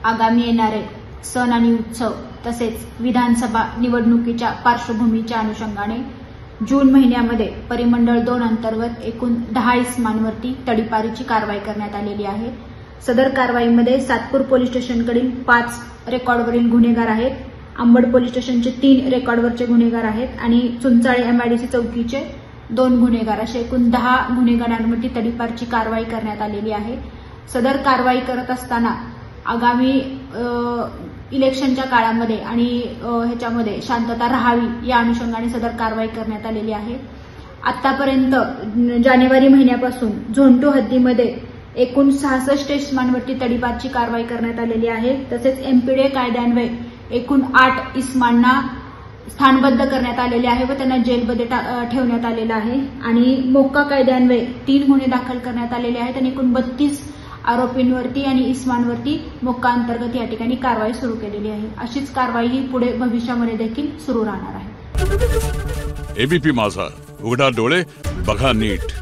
आगामी येणारे सण आणि उत्सव तसेच विधानसभा निवडणुकीच्या पार्श्वभूमीच्या अनुषंगाने जून महिन्यामध्ये परिमंडळ 2 अंतर्गत एकूण 10 इसमांवरती तडीपारीची कारवाई करण्यात आलेली आहे। सदर कारवाईमध्ये सातपूर पोलीस स्टेशनकडील 5 रेकॉर्डवरील गुन्हेगार आहेत, अंबड पोलीस स्टेशनचे 3 रेकॉर्डवरचे गुन्हेगार आहेत आणि चुंचाळे एमआयडीसी चौकीचे 2 गुन्हेगार असे एकूण 10 गुन्हेगारांवरती तडीपारची कारवाई करण्यात आलेली आहे। सदर कारवाई करत असताना आगामी इलेक्शनच्या काळामध्ये आणि ह्याच्यामध्ये शांतता राहावी या अनुषंगाने सदर कारवाई करण्यात आलेली आहे। आतापर्यंत जानेवारी महिन्यापासून झोन 2 हद्दीमध्ये एकूण 66 इसमांवरती तडीपारची कारवाई करण्यात आलेली आहे। तसेच एमपीडीए कायद्यान्वये एकूण 8 इसमांना स्थानबद्ध करण्यात आलेले आहे व त्यांना जेलमध्ये ठेवण्यात आलेलं आहे आणि मोक्का कायद्यान्वये 3 गुन्हे दाखल करण्यात आलेले आहेत आणि एकूण 32 आरोपींवरती आणि इस्मांवरती मोक्का अंतर्गत या ठिकाणी कारवाई सुरू केलेली आहे। अशीच कारवाई ही पुढे भविष्यामध्ये देखील सुरू राहणार आहे। एबीपी माझा, उघडा डोळे बघा नीट।